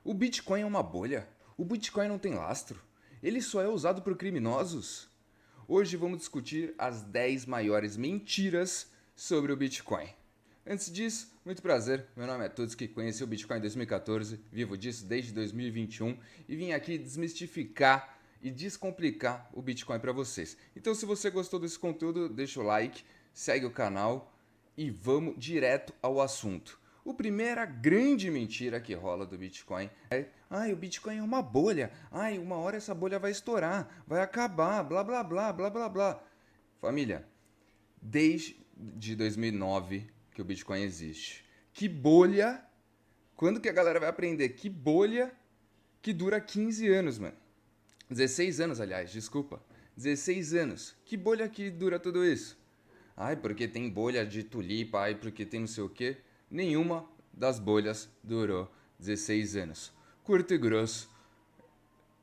O Bitcoin é uma bolha. O Bitcoin não tem lastro. Ele só é usado por criminosos. Hoje vamos discutir as 10 maiores mentiras sobre o Bitcoin. Antes disso, muito prazer, meu nome é Tutski, conheci o Bitcoin em 2014, vivo disso desde 2021 e vim aqui desmistificar e descomplicar o Bitcoin para vocês. Então se você gostou desse conteúdo, deixa o like, segue o canal e vamos direto ao assunto. A primeira grande mentira que rola do Bitcoin é: o Bitcoin é uma bolha, uma hora essa bolha vai estourar, vai acabar, blá blá blá blá blá blá. Família, desde 2009 que o Bitcoin existe. Que bolha? Quando que a galera vai aprender? Que bolha que dura 15 anos, mano. 16 anos, aliás, desculpa. 16 anos. Que bolha que dura tudo isso? Porque tem bolha de tulipa, porque tem não sei o quê. Nenhuma das bolhas durou 16 anos. Curto e grosso.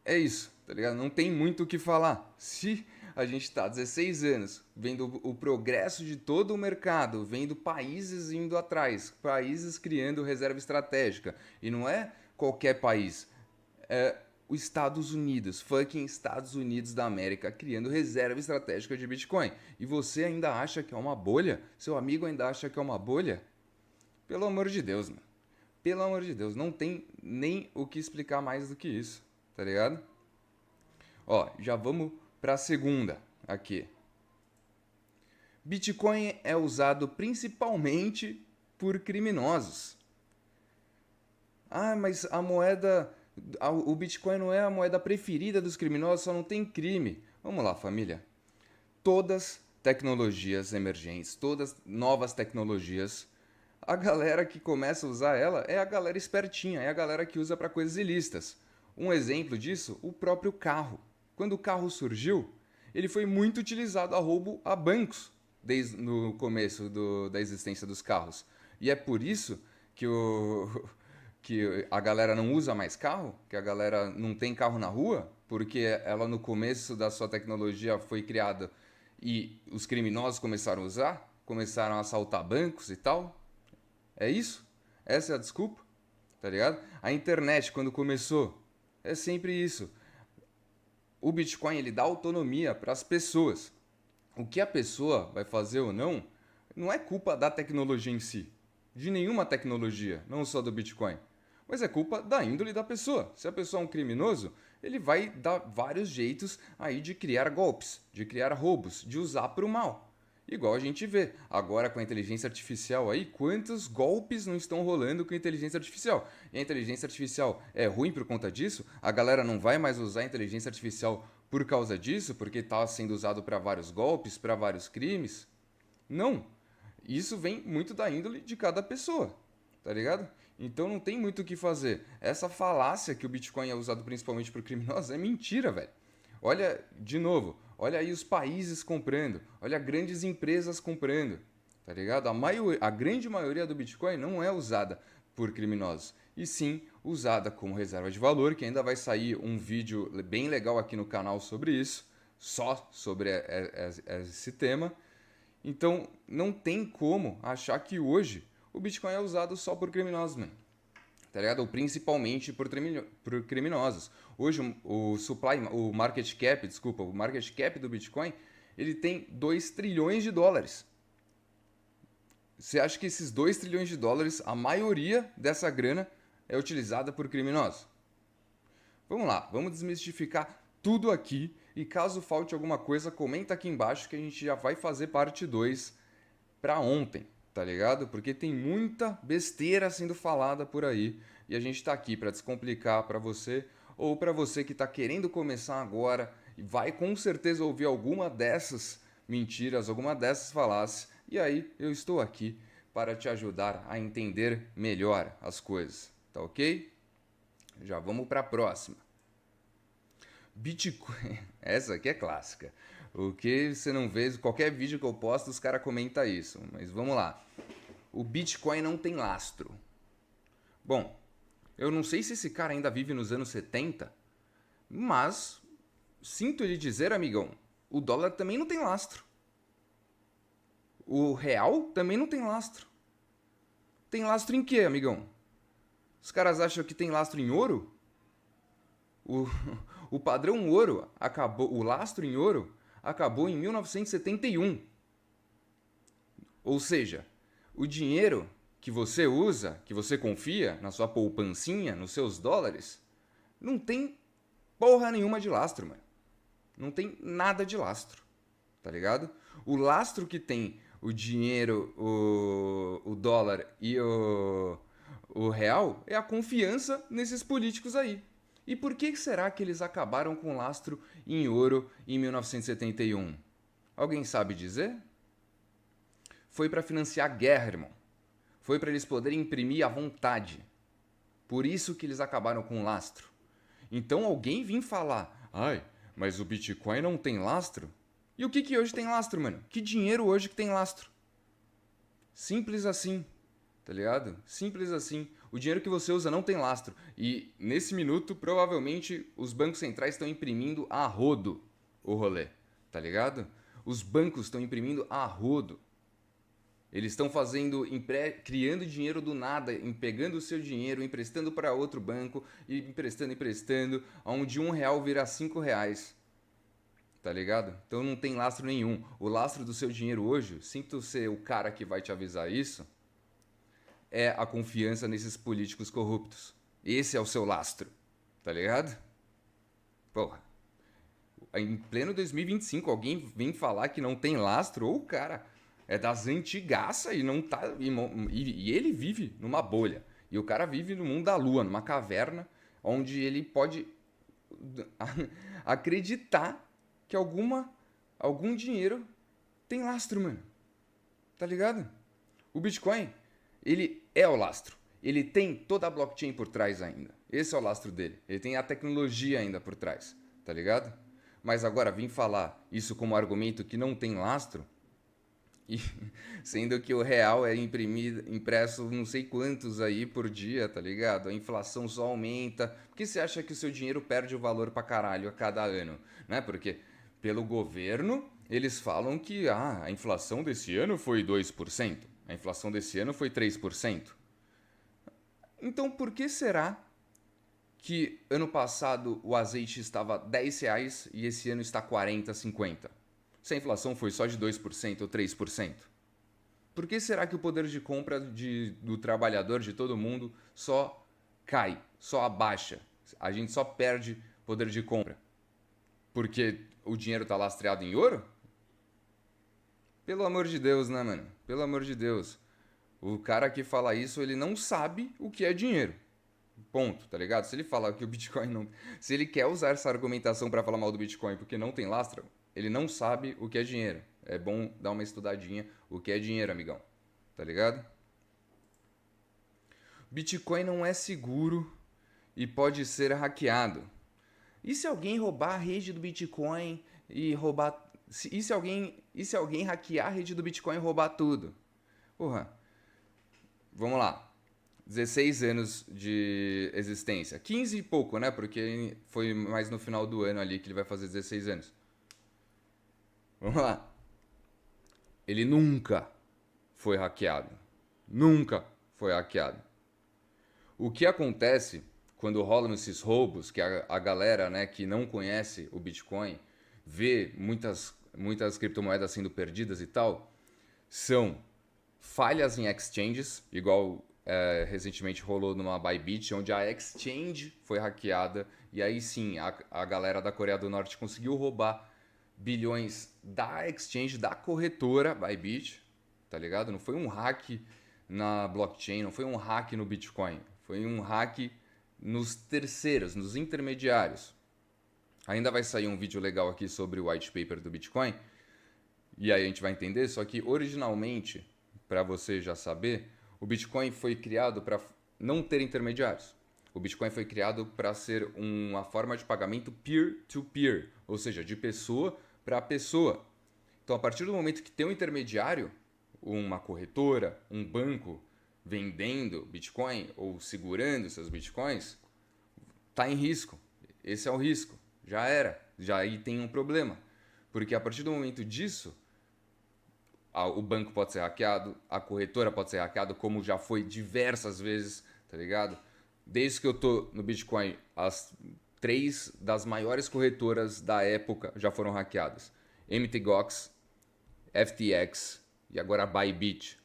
É isso, tá ligado? Não tem muito o que falar. Se a gente tá 16 anos vendo o progresso de todo o mercado, vendo países indo atrás, países criando reserva estratégica, e não é qualquer país, é os Estados Unidos, fucking Estados Unidos da América, criando reserva estratégica de Bitcoin. E você ainda acha que é uma bolha? Seu amigo ainda acha que é uma bolha? Pelo amor de Deus, mano. Pelo amor de Deus, não tem nem o que explicar mais do que isso, tá ligado? Ó, já vamos para a segunda aqui. Bitcoin é usado principalmente por criminosos. Mas a moeda, o Bitcoin não é a moeda preferida dos criminosos, só não tem crime. Vamos lá, família. Todas tecnologias emergentes, todas novas tecnologias, a galera que começa a usar ela é a galera espertinha, é a galera que usa para coisas ilícitas. Um exemplo disso, o próprio carro. Quando o carro surgiu, ele foi muito utilizado a roubo a bancos desde no começo da existência dos carros. E é por isso que, que a galera não usa mais carro, que a galera não tem carro na rua, porque ela no começo da sua tecnologia foi criada e os criminosos começaram a usar, começaram a assaltar bancos e tal. É isso? Essa é a desculpa? Tá ligado? A internet, quando começou, é sempre isso. O Bitcoin ele dá autonomia para as pessoas. O que a pessoa vai fazer ou não é culpa da tecnologia em si, de nenhuma tecnologia, não só do Bitcoin, mas é culpa da índole da pessoa. Se a pessoa é um criminoso, ele vai dar vários jeitos aí de criar golpes, de criar roubos, de usar para o mal. Igual a gente vê agora com a inteligência artificial aí, quantos golpes não estão rolando com a inteligência artificial. E a inteligência artificial é ruim por conta disso? A galera não vai mais usar a inteligência artificial por causa disso? Porque está sendo usado para vários golpes, para vários crimes? Não. Isso vem muito da índole de cada pessoa, tá ligado? Então não tem muito o que fazer. Essa falácia que o Bitcoin é usado principalmente por criminosos é mentira, velho. Olha, de novo, olha aí os países comprando, olha grandes empresas comprando, tá ligado? A grande maioria do Bitcoin não é usada por criminosos, e sim usada como reserva de valor, que ainda vai sair um vídeo bem legal aqui no canal sobre isso, só sobre esse tema. Então não tem como achar que hoje o Bitcoin é usado só por criminosos, mano. Tá ligado? Ou principalmente por criminosos. Hoje o market cap do Bitcoin, ele tem 2 trilhões de dólares. Você acha que esses 2 trilhões de dólares, a maioria dessa grana é utilizada por criminosos? Vamos lá, vamos desmistificar tudo aqui e caso falte alguma coisa, comenta aqui embaixo que a gente já vai fazer parte 2 para ontem, tá ligado? Porque tem muita besteira sendo falada por aí e a gente tá aqui para descomplicar para você ou para você que tá querendo começar agora e vai com certeza ouvir alguma dessas mentiras, alguma dessas falácias e aí eu estou aqui para te ajudar a entender melhor as coisas, tá ok? Já vamos para a próxima. Bitcoin, essa aqui é clássica. O que você não vê, qualquer vídeo que eu posto, os caras comentam isso. Mas vamos lá. O Bitcoin não tem lastro. Bom, eu não sei se esse cara ainda vive nos anos 70, mas sinto lhe dizer, amigão, o dólar também não tem lastro. O real também não tem lastro. Tem lastro em quê, amigão? Os caras acham que tem lastro em ouro? O, o padrão ouro acabou, o lastro em ouro acabou em 1971. Ou seja, o dinheiro que você usa, que você confia na sua poupancinha, nos seus dólares, não tem porra nenhuma de lastro, mano. Não tem nada de lastro, tá ligado? O lastro que tem o dinheiro, o dólar e o real é a confiança nesses políticos aí. E por que será que eles acabaram com o lastro em ouro em 1971? Alguém sabe dizer? Foi para financiar a guerra, irmão. Foi para eles poderem imprimir à vontade. Por isso que eles acabaram com o lastro. Então alguém vem falar, ai, mas o Bitcoin não tem lastro? E o que hoje tem lastro, mano? Que dinheiro hoje que tem lastro? Simples assim, tá ligado? Simples assim. O dinheiro que você usa não tem lastro. E nesse minuto, provavelmente, os bancos centrais estão imprimindo a rodo o rolê, tá ligado? Os bancos estão imprimindo a rodo. Eles estão fazendo, criando dinheiro do nada, pegando o seu dinheiro, emprestando para outro banco, e emprestando, onde R$1 vira R$5. Tá ligado? Então não tem lastro nenhum. O lastro do seu dinheiro hoje, sinto ser o cara que vai te avisar isso, é a confiança nesses políticos corruptos. Esse é o seu lastro. Tá ligado? Porra. Em pleno 2025, alguém vem falar que não tem lastro, ou o cara é das antigaça e não tá. E ele vive numa bolha. E o cara vive no mundo da lua, numa caverna, onde ele pode acreditar que algum dinheiro tem lastro, mano. Tá ligado? O Bitcoin, ele é o lastro. Ele tem toda a blockchain por trás ainda. Esse é o lastro dele. Ele tem a tecnologia ainda por trás. Tá ligado? Mas agora, vim falar isso como argumento que não tem lastro, e, sendo que o real é impresso não sei quantos aí por dia, tá ligado? A inflação só aumenta. Por que você acha que o seu dinheiro perde o valor pra caralho a cada ano? Né? Porque pelo governo eles falam que a inflação desse ano foi 2%, a inflação desse ano foi 3%. Então por que será que ano passado o azeite estava R$10 e esse ano está 40, 50? Se a inflação foi só de 2% ou 3%? Por que será que o poder de compra do trabalhador, de todo mundo, só cai, só abaixa? A gente só perde poder de compra. Porque o dinheiro está lastreado em ouro? Pelo amor de Deus, né, mano? Pelo amor de Deus. O cara que fala isso, ele não sabe o que é dinheiro. Ponto, tá ligado? Se ele falar que o Bitcoin não... Se ele quer usar essa argumentação para falar mal do Bitcoin porque não tem lastro, ele não sabe o que é dinheiro. É bom dar uma estudadinha o que é dinheiro, amigão. Tá ligado? Bitcoin não é seguro e pode ser hackeado. E se alguém roubar a rede do Bitcoin e roubar... E se alguém hackear a rede do Bitcoin e roubar tudo? Porra. Vamos lá. 16 anos de existência. 15 e pouco, né? Porque foi mais no final do ano ali que ele vai fazer 16 anos. Vamos lá. Ele nunca foi hackeado. Nunca foi hackeado. O que acontece quando rolam esses roubos, que a galera, né, que não conhece o Bitcoin, vê muitas criptomoedas sendo perdidas e tal, são falhas em exchanges, igual recentemente rolou numa Bybit, onde a exchange foi hackeada, e aí sim a galera da Coreia do Norte conseguiu roubar bilhões da exchange, da corretora Bybit, tá ligado? Não foi um hack na blockchain, não foi um hack no Bitcoin, foi um hack nos terceiros, nos intermediários. Ainda vai sair um vídeo legal aqui sobre o white paper do Bitcoin, e aí a gente vai entender, só que originalmente, para você já saber, o Bitcoin foi criado para não ter intermediários. O Bitcoin foi criado para ser uma forma de pagamento peer-to-peer, ou seja, de pessoa para pessoa. Então, a partir do momento que tem um intermediário, uma corretora, um banco vendendo Bitcoin ou segurando seus Bitcoins, está em risco. Esse é o risco. Já era. Já aí tem um problema. Porque a partir do momento disso, o banco pode ser hackeado, a corretora pode ser hackeada, como já foi diversas vezes, tá ligado? Desde que eu tô no Bitcoin, as 3 das maiores corretoras da época já foram hackeadas. MTGOX, FTX e agora a Bybit.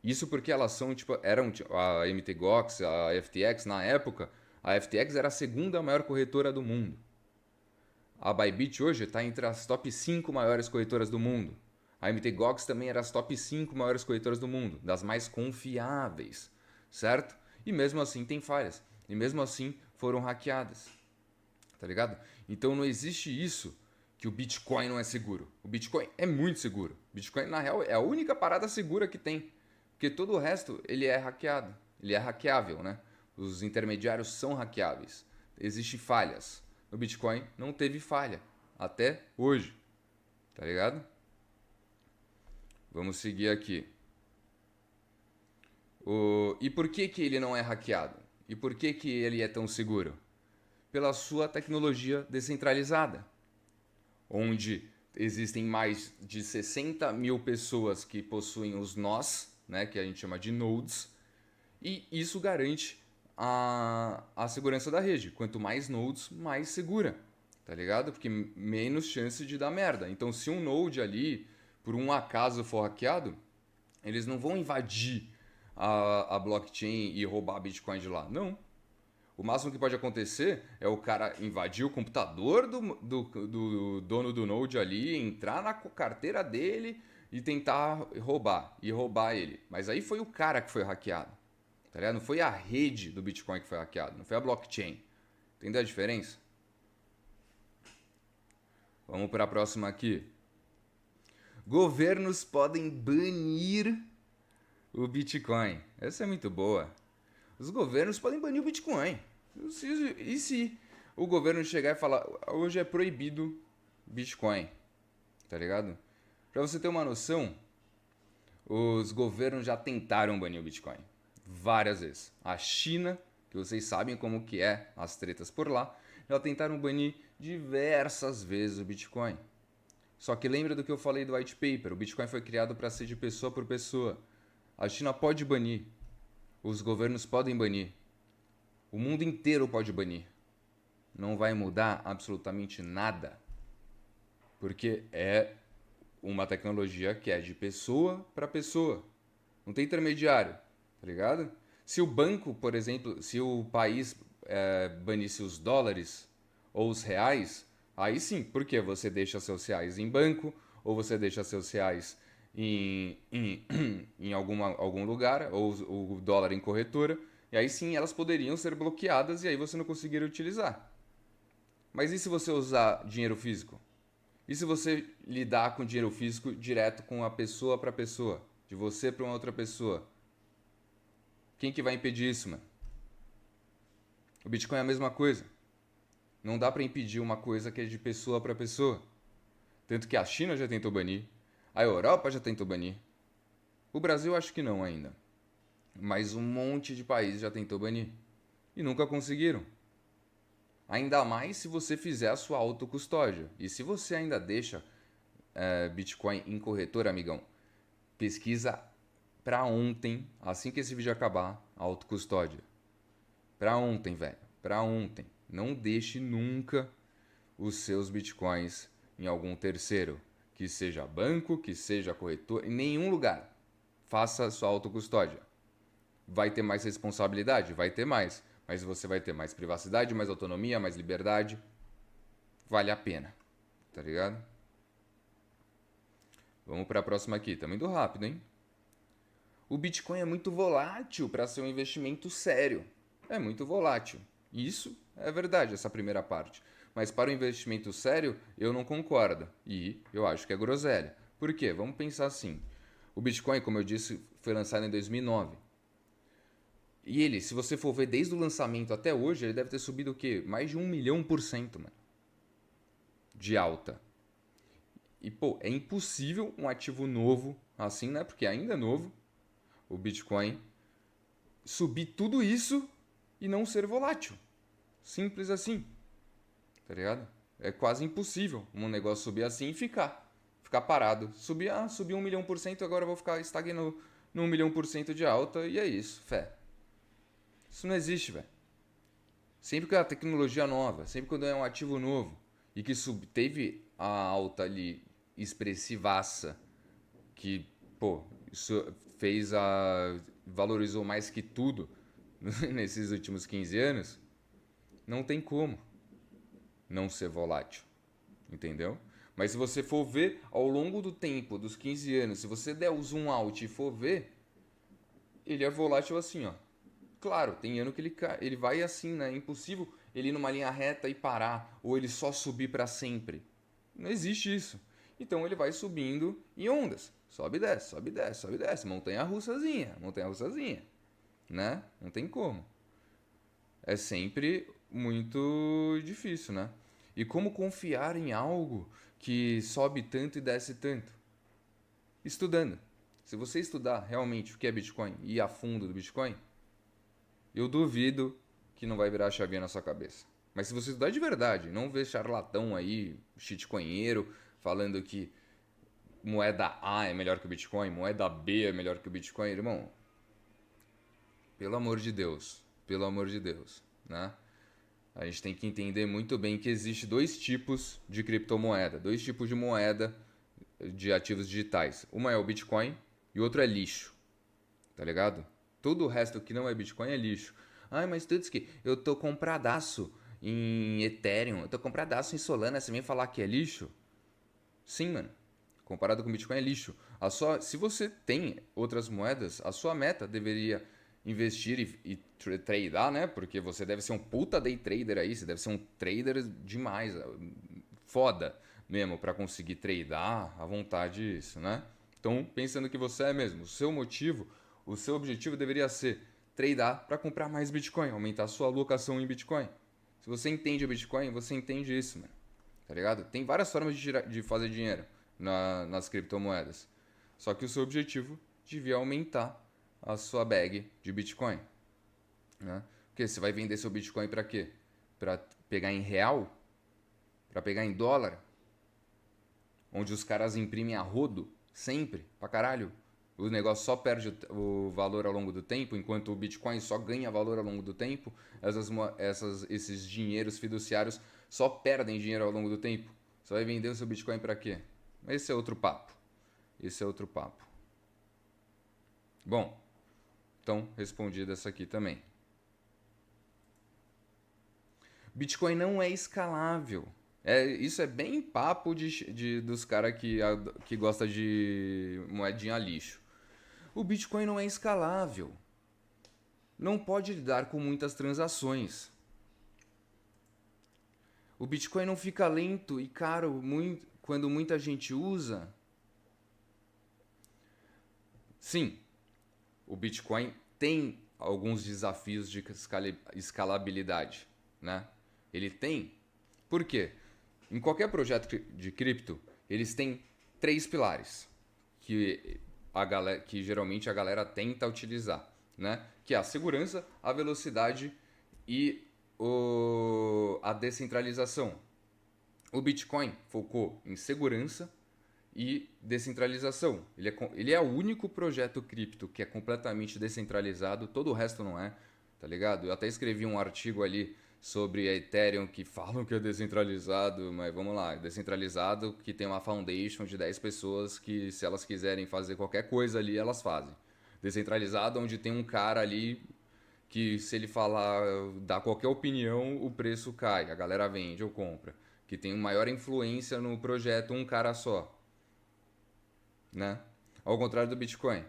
Isso porque elas são, tipo, eram a MTGOX, a FTX na época, a FTX era a segunda maior corretora do mundo. A Bybit hoje está entre as top 5 maiores corretoras do mundo. A MTGOX também era as top 5 maiores corretoras do mundo, das mais confiáveis, certo? E mesmo assim tem falhas. E mesmo assim foram hackeadas. Tá ligado? Então não existe isso que o Bitcoin não é seguro. O Bitcoin é muito seguro. O Bitcoin, na real, é a única parada segura que tem. Porque todo o resto, ele é hackeado. Ele é hackeável, né? Os intermediários são hackeáveis. Existem falhas. No Bitcoin não teve falha. Até hoje. Tá ligado? Vamos seguir aqui. E por que que ele não é hackeado? E por que que ele é tão seguro? Pela sua tecnologia descentralizada, onde existem mais de 60 mil pessoas que possuem os nós, né, que a gente chama de nodes, e isso garante a segurança da rede. Quanto mais nodes, mais segura, tá ligado? Porque menos chance de dar merda. Então, se um node ali, por um acaso, for hackeado, eles não vão invadir a blockchain e roubar Bitcoin de lá. Não. O máximo que pode acontecer é o cara invadir o computador do dono do node ali, entrar na carteira dele e tentar roubar. E roubar ele. Mas aí foi o cara que foi hackeado. Tá ligado? Não foi a rede do Bitcoin que foi hackeada. Não foi a blockchain. Entendeu a diferença? Vamos para a próxima aqui. Governos podem banir o Bitcoin. Essa é muito boa. Os governos podem banir o Bitcoin. E se o governo chegar e falar, hoje é proibido Bitcoin, tá ligado? Pra você ter uma noção, os governos já tentaram banir o Bitcoin várias vezes. A China, que vocês sabem como que é as tretas por lá, já tentaram banir diversas vezes o Bitcoin. Só que lembra do que eu falei do white paper, o Bitcoin foi criado para ser de pessoa por pessoa. A China pode banir, os governos podem banir. O mundo inteiro pode banir. Não vai mudar absolutamente nada. Porque é uma tecnologia que é de pessoa para pessoa. Não tem intermediário, tá ligado? Se o banco, por exemplo, se o país banisse os dólares ou os reais, aí sim, porque você deixa seus reais em banco ou você deixa seus reais em algum lugar, ou o dólar em corretora, e aí sim elas poderiam ser bloqueadas e aí você não conseguiria utilizar. Mas e se você usar dinheiro físico? E se você lidar com dinheiro físico direto com a pessoa para pessoa? De você para uma outra pessoa? Quem que vai impedir isso, mano? O Bitcoin é a mesma coisa. Não dá para impedir uma coisa que é de pessoa para pessoa. Tanto que a China já tentou banir, a Europa já tentou banir. O Brasil acho que não ainda. Mas um monte de países já tentou banir. E nunca conseguiram. Ainda mais se você fizer a sua autocustódia. E se você ainda deixa Bitcoin em corretora, amigão, pesquisa pra ontem, assim que esse vídeo acabar, a autocustódia. Pra ontem, velho. Pra ontem. Não deixe nunca os seus Bitcoins em algum terceiro. Que seja banco, que seja corretor, em nenhum lugar. Faça a sua autocustódia. Vai ter mais responsabilidade? Vai ter mais. Mas você vai ter mais privacidade, mais autonomia, mais liberdade. Vale a pena. Tá ligado? Vamos para a próxima aqui. Tá indo rápido, hein? O Bitcoin é muito volátil para ser um investimento sério. É muito volátil. Isso é verdade, essa primeira parte. Mas para o investimento sério, eu não concordo. E eu acho que é groselha. Por quê? Vamos pensar assim. O Bitcoin, como eu disse, foi lançado em 2009. E ele, se você for ver desde o lançamento até hoje, ele deve ter subido o quê? Mais de 1.000.000%, mano. De alta. E, pô, é impossível um ativo novo, assim, né? Porque ainda é novo, o Bitcoin, subir tudo isso e não ser volátil. Simples assim. Tá ligado? É quase impossível um negócio subir assim e ficar parado. Subir 1.000.000%, agora eu vou ficar estagnando no 1.000.000% de alta e é isso, fé. Isso não existe, velho. Sempre que é uma tecnologia nova, sempre quando é um ativo novo e que teve a alta ali expressivaça, que, pô, isso valorizou mais que tudo nesses últimos 15 anos, não tem como não ser volátil, entendeu? Mas se você for ver ao longo do tempo, dos 15 anos, se você der o zoom out e for ver, ele é volátil assim, ó. Claro, tem ano que ele vai assim, né? É impossível ele ir numa linha reta e parar, ou ele só subir para sempre. Não existe isso. Então ele vai subindo em ondas. Sobe e desce, sobe e desce, sobe e desce. Montanha russazinha, né? Não tem como. É sempre muito difícil, né? E como confiar em algo que sobe tanto e desce tanto? Estudando. Se você estudar realmente o que é Bitcoin e ir a fundo do Bitcoin, eu duvido que não vai virar a chavinha na sua cabeça. Mas se você estudar de verdade, não ver charlatão aí, shitcoinheiro, falando que moeda A é melhor que o Bitcoin, moeda B é melhor que o Bitcoin, irmão, pelo amor de Deus, né? A gente tem que entender muito bem que existe dois tipos de criptomoeda, dois tipos de moeda de ativos digitais. Uma é o Bitcoin e o outro é lixo, tá ligado? Todo o resto que não é Bitcoin é lixo. Ai, mas tudo que eu tô compradaço em Ethereum, eu tô compradaço em Solana, você vem falar que é lixo? Sim, mano. Comparado com o Bitcoin é lixo. Se você tem outras moedas, a sua meta deveria investir e tradear, né? Porque você deve ser um puta day trader aí, você deve ser um trader demais, foda mesmo para conseguir tradear à vontade isso, né? Então, pensando que você é mesmo, o seu objetivo deveria ser tradear para comprar mais Bitcoin, aumentar a sua alocação em Bitcoin. Se você entende o Bitcoin, você entende isso, mano. Tá ligado? Tem várias formas de fazer dinheiro nas criptomoedas. Só que o seu objetivo devia aumentar a sua bag de Bitcoin, né? Porque você vai vender seu Bitcoin para quê? Para pegar em real? Para pegar em dólar? Onde os caras imprimem a rodo sempre, pra caralho. O negócio só perde o valor ao longo do tempo, enquanto o Bitcoin só ganha valor ao longo do tempo. Esses dinheiros fiduciários só perdem dinheiro ao longo do tempo. Você vai vender o seu Bitcoin para quê? Esse é outro papo. Esse é outro papo. Bom, então respondida essa aqui também. Bitcoin não é escalável. Isso é bem papo dos caras que gosta de moedinha lixo. O Bitcoin não é escalável. Não pode lidar com muitas transações. O Bitcoin não fica lento e caro quando muita gente usa. Sim, o Bitcoin tem alguns desafios de escalabilidade, né? Ele tem. Por quê? Em qualquer projeto de cripto, eles têm três pilares que geralmente a galera tenta utilizar, né? Que é a segurança, a velocidade e a descentralização. O Bitcoin focou em segurança e descentralização. Ele é o único projeto cripto que é completamente descentralizado, todo o resto não é, tá ligado? Eu até escrevi um artigo ali sobre a Ethereum que falam que é descentralizado, mas vamos lá, descentralizado que tem uma foundation de 10 pessoas que se elas quiserem fazer qualquer coisa ali, elas fazem. Descentralizado onde tem um cara ali que se ele falar, dar qualquer opinião, o preço cai, a galera vende ou compra. Que tem maior influência no projeto um cara só, né? Ao contrário do Bitcoin,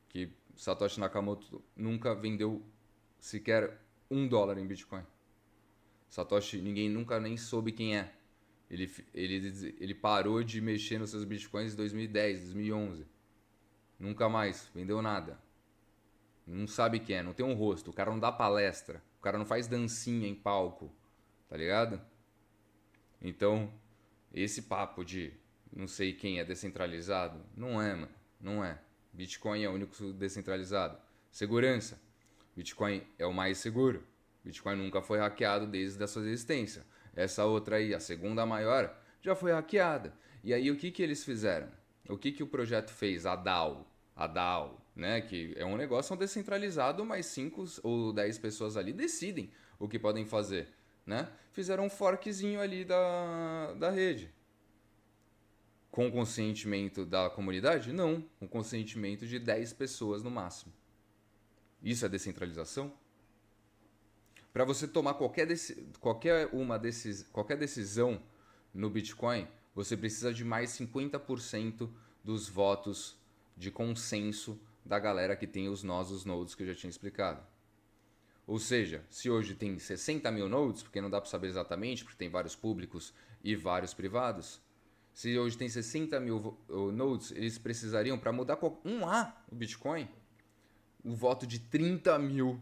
que Satoshi Nakamoto nunca vendeu sequer $1 em Bitcoin. Satoshi, ninguém nunca nem soube quem é. Ele parou de mexer nos seus Bitcoins em 2010, 2011. Nunca mais, vendeu nada. Não sabe quem é, não tem um rosto. O cara não dá palestra. O cara não faz dancinha em palco. Tá ligado? Então, esse papo de não sei quem é descentralizado, não é, mano. Não é. Bitcoin é o único descentralizado. Segurança. Bitcoin é o mais seguro. Bitcoin nunca foi hackeado desde a sua existência. Essa outra aí, a segunda maior, já foi hackeada. E aí o que eles fizeram? O que o projeto fez? A DAO, né? Que é um negócio descentralizado, mas 5 ou 10 pessoas ali decidem o que podem fazer, né? Fizeram um forkzinho ali da rede. Com o consentimento da comunidade? Não. Com o consentimento de 10 pessoas no máximo. Isso é descentralização? Para você tomar qualquer decisão no Bitcoin, você precisa de mais 50% dos votos de consenso da galera que tem os nós, os nodes que eu já tinha explicado. Ou seja, se hoje tem 60 mil nodes, porque não dá para saber exatamente, porque tem vários públicos e vários privados, se hoje tem 60 mil nodes, eles precisariam, para mudar um A o Bitcoin, o voto de 30 mil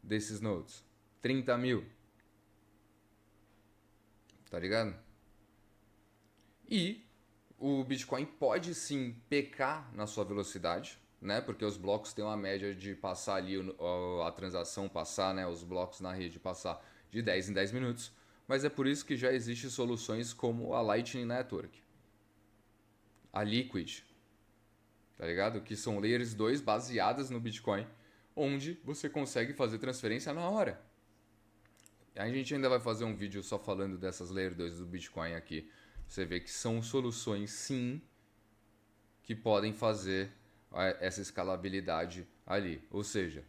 desses nodes. 30 mil. Tá ligado? E o Bitcoin pode sim pecar na sua velocidade, né? Porque os blocos têm uma média de passar ali, a transação passar, né? Os blocos na rede passar de 10 em 10 minutos. Mas é por isso que já existem soluções como a Lightning Network, a Liquid, tá ligado? Que são layers 2 baseadas no Bitcoin, onde você consegue fazer transferência na hora. A gente ainda vai fazer um vídeo só falando dessas Layer 2 do Bitcoin aqui. Você vê que são soluções, sim, que podem fazer essa escalabilidade ali. Ou seja,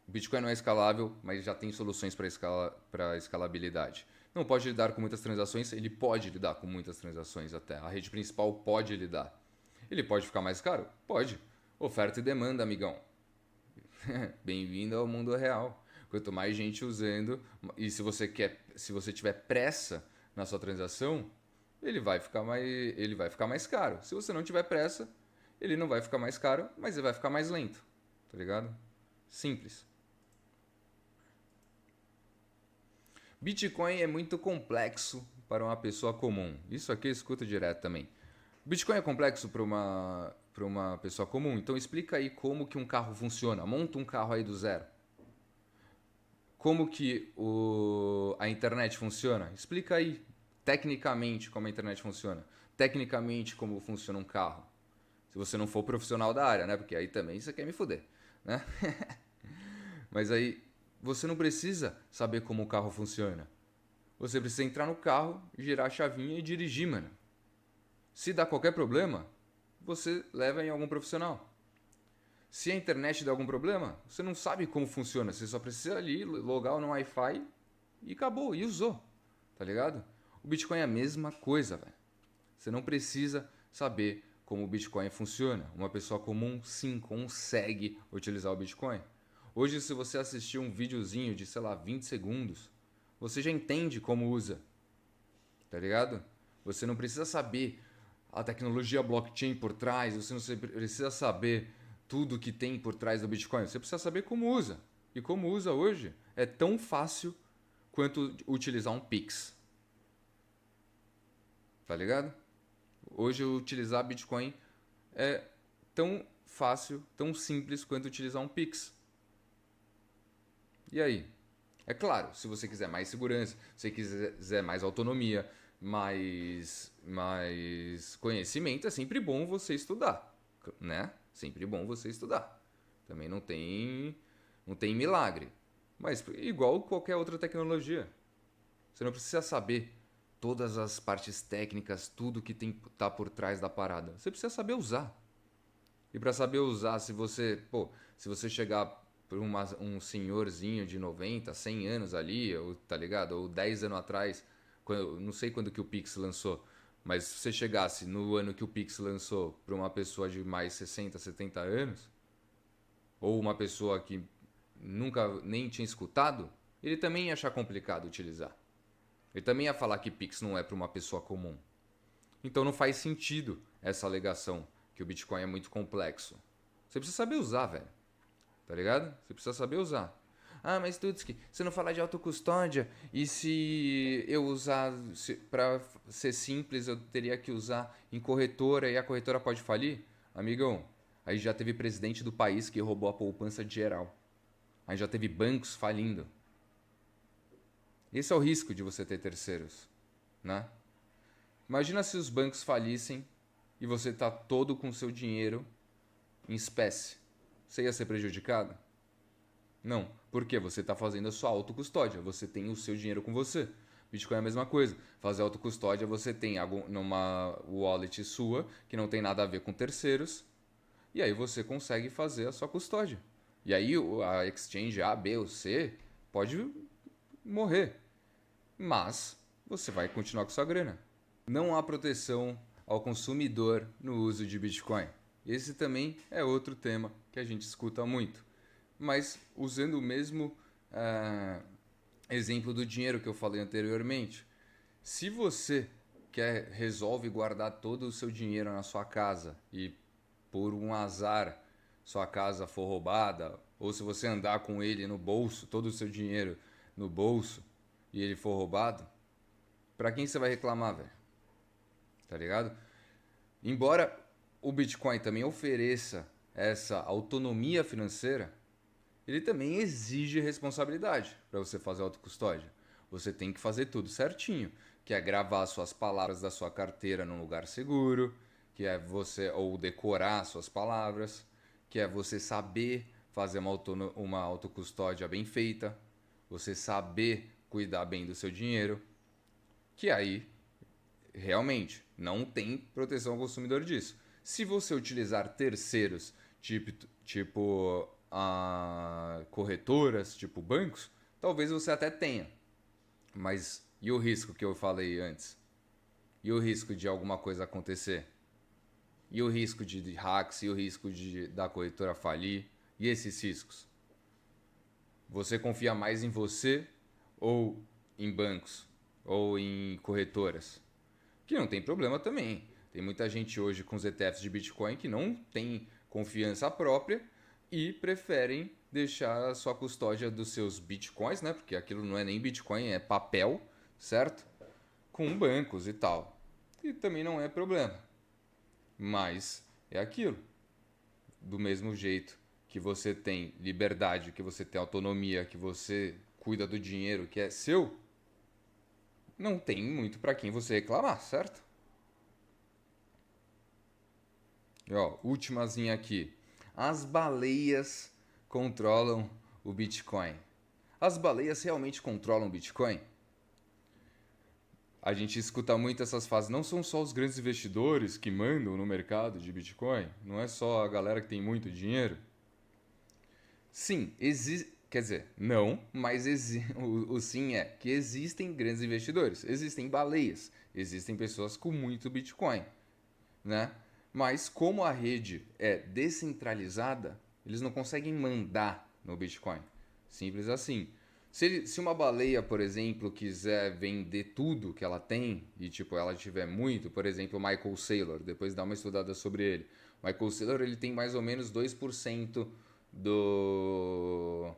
o Bitcoin não é escalável, mas já tem soluções para escalabilidade. Não pode lidar com muitas transações, ele pode lidar com muitas transações até. A rede principal pode lidar. Ele pode ficar mais caro? Pode. Oferta e demanda, amigão. Bem-vindo ao mundo real. Quanto mais gente usando, e se você tiver pressa na sua transação, ele vai ficar mais caro. Se você não tiver pressa, ele não vai ficar mais caro, mas ele vai ficar mais lento. Tá ligado? Simples. Bitcoin é muito complexo para uma pessoa comum. Isso aqui eu escuto direto também. Bitcoin é complexo para uma pessoa comum? Então explica aí como que um carro funciona. Monta um carro aí do zero. Como que a internet funciona? Explica aí, tecnicamente, como a internet funciona. Tecnicamente, como funciona um carro. Se você não for profissional da área, né? Porque aí também você quer me fuder, né? Mas aí, você não precisa saber como o carro funciona. Você precisa entrar no carro, girar a chavinha e dirigir, mano. Se dá qualquer problema, você leva em algum profissional. Se a internet der algum problema, você não sabe como funciona. Você só precisa ali logar no Wi-Fi e acabou, e usou. Tá ligado? O Bitcoin é a mesma coisa, velho. Você não precisa saber como o Bitcoin funciona. Uma pessoa comum, sim, consegue utilizar o Bitcoin. Hoje, se você assistir um videozinho de, sei lá, 20 segundos, você já entende como usa. Tá ligado? Você não precisa saber a tecnologia blockchain por trás, você não precisa saber tudo que tem por trás do Bitcoin. Você precisa saber como usa. E como usa hoje é tão fácil quanto utilizar um Pix. Tá ligado? Hoje utilizar Bitcoin é tão fácil, tão simples quanto utilizar um Pix. E aí? É claro, se você quiser mais segurança, se você quiser mais autonomia, mais conhecimento, é sempre bom você estudar, né? Sempre bom você estudar. Também não tem milagre. Mas igual qualquer outra tecnologia. Você não precisa saber todas as partes técnicas, tudo que tá por trás da parada. Você precisa saber usar. E para saber usar, se você chegar por um senhorzinho de 90, 100 anos ali, ou, tá ligado? Ou 10 anos atrás, não sei quando que o Pix lançou, mas se você chegasse no ano que o Pix lançou para uma pessoa de mais 60, 70 anos, ou uma pessoa que nunca nem tinha escutado, ele também ia achar complicado utilizar. Ele também ia falar que Pix não é para uma pessoa comum. Então não faz sentido essa alegação que o Bitcoin é muito complexo. Você precisa saber usar, velho. Tá ligado? Você precisa saber usar. Ah, mas Tutski, se não falar de autocustódia, e se eu usar, para ser simples, eu teria que usar em corretora e a corretora pode falir? Amigão, aí já teve presidente do país que roubou a poupança de geral. Aí já teve bancos falindo. Esse é o risco de você ter terceiros, né? Imagina se os bancos falissem e você tá todo com seu dinheiro em espécie. Você ia ser prejudicado? Não. Por quê? Você está fazendo a sua autocustódia. Você tem o seu dinheiro com você. Bitcoin é a mesma coisa. Fazer autocustódia, você tem numa wallet sua que não tem nada a ver com terceiros. E aí você consegue fazer a sua custódia. E aí a exchange A, B ou C pode morrer. Mas você vai continuar com sua grana. Não há proteção ao consumidor no uso de Bitcoin. Esse também é outro tema que a gente escuta muito. Mas usando o mesmo exemplo do dinheiro que eu falei anteriormente, se você resolve guardar todo o seu dinheiro na sua casa e por um azar sua casa for roubada, ou se você andar com ele no bolso, todo o seu dinheiro no bolso e ele for roubado, pra quem você vai reclamar, velho? Tá ligado? Embora o Bitcoin também ofereça essa autonomia financeira, ele também exige responsabilidade para você fazer autocustódia. Você tem que fazer tudo certinho, que é gravar suas palavras da sua carteira num lugar seguro, que é você ou decorar suas palavras, que é você saber fazer uma autocustódia bem feita, você saber cuidar bem do seu dinheiro, que aí realmente não tem proteção ao consumidor disso. Se você utilizar terceiros, tipo corretoras, tipo bancos, talvez você até tenha. Mas e o risco que eu falei antes? E o risco de alguma coisa acontecer? E o risco de hacks? E o risco da corretora falir? E esses riscos? Você confia mais em você ou em bancos? Ou em corretoras? Que não tem problema também. Tem muita gente hoje com os ETFs de Bitcoin que não tem confiança própria e preferem deixar a sua custódia dos seus Bitcoins, né? Porque aquilo não é nem Bitcoin, é papel, certo? Com bancos e tal. E também não é problema. Mas é aquilo. Do mesmo jeito que você tem liberdade, que você tem autonomia, que você cuida do dinheiro que é seu, não tem muito para quem você reclamar, certo? E, ó, ultimazinha aqui. As baleias controlam o Bitcoin. As baleias realmente controlam o Bitcoin? A gente escuta muito essas fases. Não são só os grandes investidores que mandam no mercado de Bitcoin. Não é só a galera que tem muito dinheiro. Sim, existe. Quer dizer, não, mas o sim é que existem grandes investidores, existem baleias, existem pessoas com muito Bitcoin, né? Mas como a rede é descentralizada, eles não conseguem mandar no Bitcoin. Simples assim. Se uma baleia, por exemplo, quiser vender tudo que ela tem e tipo ela tiver muito, por exemplo, o Michael Saylor, depois dá uma estudada sobre ele. O Michael Saylor ele tem mais ou menos 2% do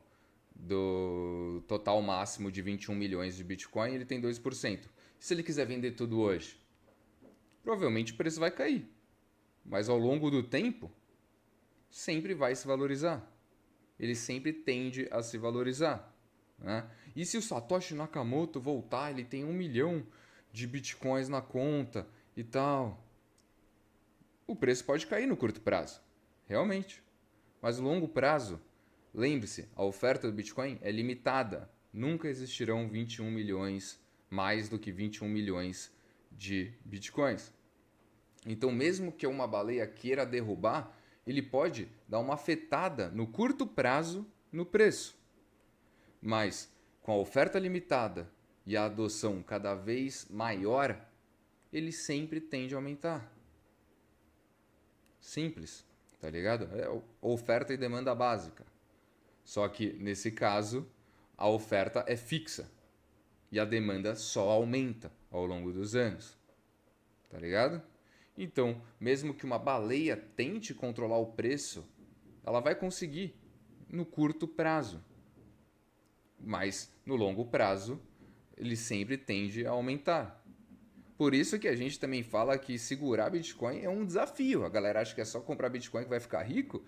total máximo de 21 milhões de Bitcoin, ele tem 2%. Se ele quiser vender tudo hoje, provavelmente o preço vai cair. Mas ao longo do tempo, sempre vai se valorizar. Ele sempre tende a se valorizar. Né? E se o Satoshi Nakamoto voltar, ele tem 1 milhão de bitcoins na conta e tal. O preço pode cair no curto prazo, realmente. Mas no longo prazo, lembre-se, a oferta do Bitcoin é limitada. Nunca existirão 21 milhões, mais do que 21 milhões de Bitcoins. Então, mesmo que uma baleia queira derrubar, ele pode dar uma afetada no curto prazo no preço. Mas com a oferta limitada e a adoção cada vez maior, ele sempre tende a aumentar. Simples, tá ligado? É oferta e demanda básica. Só que nesse caso, a oferta é fixa e a demanda só aumenta ao longo dos anos. Tá ligado? Então, mesmo que uma baleia tente controlar o preço, ela vai conseguir no curto prazo. Mas no longo prazo, ele sempre tende a aumentar. Por isso que a gente também fala que segurar Bitcoin é um desafio. A galera acha que é só comprar Bitcoin que vai ficar rico.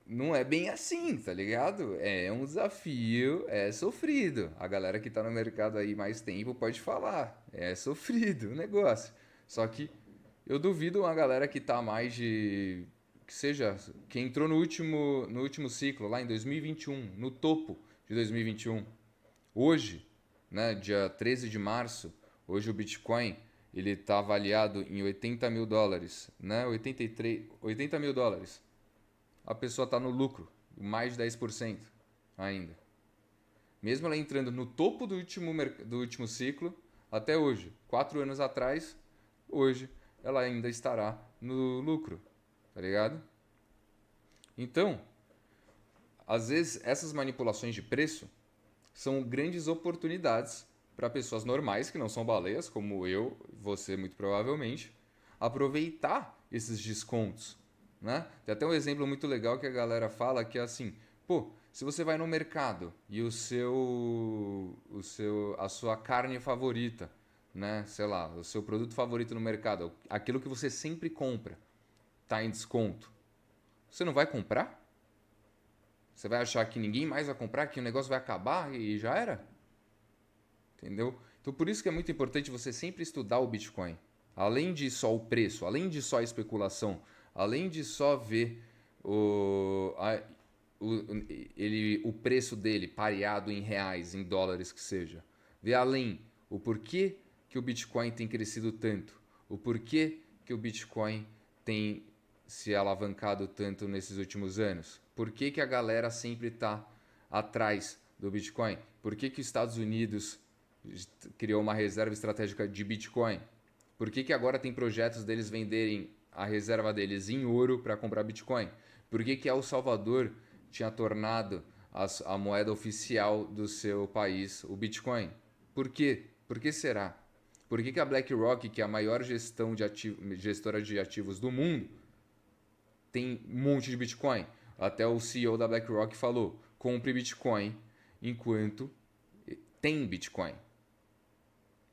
Não é bem assim, tá ligado? É um desafio, é sofrido. A galera que tá no mercado aí mais tempo pode falar. É sofrido o negócio. Só que eu duvido uma galera que tá mais de que seja, que entrou no último ciclo, lá em 2021, no topo de 2021, hoje, né, dia 13 de março, hoje o Bitcoin ele está avaliado em 80 mil dólares, né, 80 mil dólares. A pessoa está no lucro, mais de 10% ainda. Mesmo ela entrando no topo do último ciclo, até hoje, 4 anos atrás, hoje ela ainda estará no lucro, tá ligado? Então, às vezes essas manipulações de preço são grandes oportunidades para pessoas normais que não são baleias, como eu, você muito provavelmente, aproveitar esses descontos, né? Tem até um exemplo muito legal que a galera fala que é assim, pô, se você vai no mercado e a sua carne favorita, né, sei lá, o seu produto favorito no mercado, aquilo que você sempre compra, tá em desconto, você não vai comprar? Você vai achar que ninguém mais vai comprar, que o negócio vai acabar e já era? Entendeu? Então por isso que é muito importante você sempre estudar o Bitcoin. Além de só o preço, além de só a especulação, além de só ver o, a- o, o preço dele pareado em reais, em dólares que seja. Ver além o porquê que o Bitcoin tem crescido tanto, o porquê que o Bitcoin tem se alavancado tanto nesses últimos anos. Por que, que a galera sempre está atrás do Bitcoin? Por que, que os Estados Unidos criou uma reserva estratégica de Bitcoin? Por que, que agora tem projetos deles venderem a reserva deles em ouro para comprar Bitcoin? Por que, que El Salvador tinha tornado a moeda oficial do seu país o Bitcoin? Por quê? Por que será? Por que, que a BlackRock, que é a maior gestora de ativos do mundo, tem um monte de Bitcoin? Até o CEO da BlackRock falou: compre Bitcoin enquanto tem Bitcoin.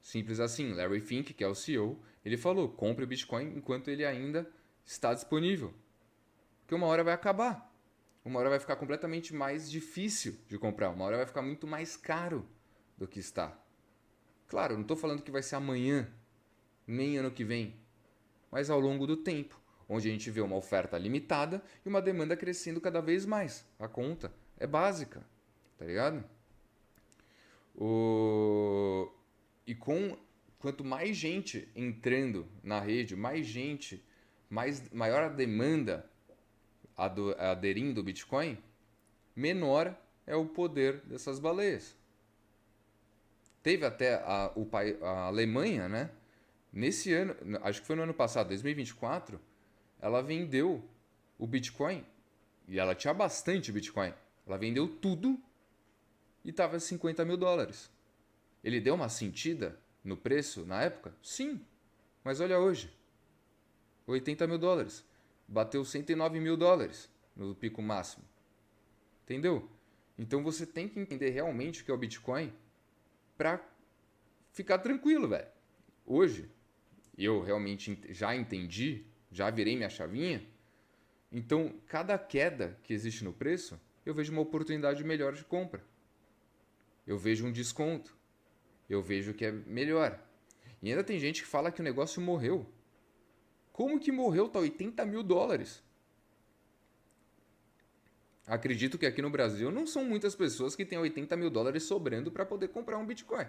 Simples assim. Larry Fink, que é o CEO, ele falou: compre o Bitcoin enquanto ele ainda está disponível. Porque uma hora vai acabar. Uma hora vai ficar completamente mais difícil de comprar. Uma hora vai ficar muito mais caro do que está. Claro, não estou falando que vai ser amanhã, nem ano que vem, mas ao longo do tempo, onde a gente vê uma oferta limitada e uma demanda crescendo cada vez mais. A conta é básica, tá ligado? O... E quanto mais gente entrando na rede, mais gente, maior a demanda aderindo ao Bitcoin, menor é o poder dessas baleias. Teve até a Alemanha, né? Nesse ano, acho que foi no ano passado, 2024, ela vendeu o Bitcoin, e ela tinha bastante Bitcoin. Ela vendeu tudo e estava 50 mil dólares. Ele deu uma sentida no preço na época? Sim, mas olha hoje, 80 mil dólares. Bateu 109 mil dólares no pico máximo. Entendeu? Então você tem que entender realmente o que é o Bitcoin para ficar tranquilo, velho. Hoje, eu realmente já entendi, já virei minha chavinha. Então, cada queda que existe no preço, eu vejo uma oportunidade melhor de compra. Eu vejo um desconto. Eu vejo que é melhor. E ainda tem gente que fala que o negócio morreu. Como que morreu? Tá 80 mil dólares. Acredito que aqui no Brasil não são muitas pessoas que têm 80 mil dólares sobrando para poder comprar um Bitcoin.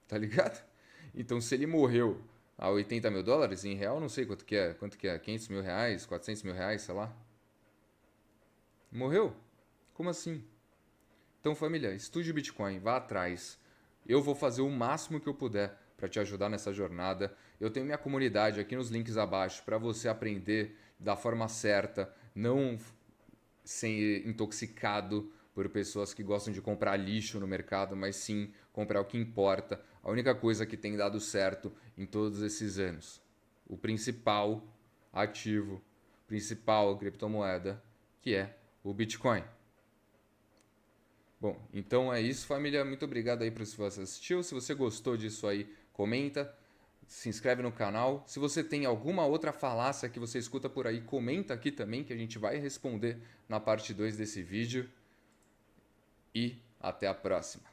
Tá ligado? Então, se ele morreu a 80 mil dólares, em real, não sei quanto que é. Quanto que é? 500 mil reais? 400 mil reais? Sei lá. Morreu? Como assim? Então, família, estude o Bitcoin, vá atrás. Eu vou fazer o máximo que eu puder para te ajudar nessa jornada. Eu tenho minha comunidade aqui nos links abaixo para você aprender da forma certa, não ser intoxicado por pessoas que gostam de comprar lixo no mercado, mas sim comprar o que importa. A única coisa que tem dado certo em todos esses anos. O principal ativo, principal criptomoeda, que é o Bitcoin. Bom, então é isso, família. Muito obrigado aí por se você assistiu. Se você gostou disso aí, comenta, se inscreve no canal. Se você tem alguma outra falácia que você escuta por aí, comenta aqui também que a gente vai responder na parte 2 desse vídeo. E até a próxima.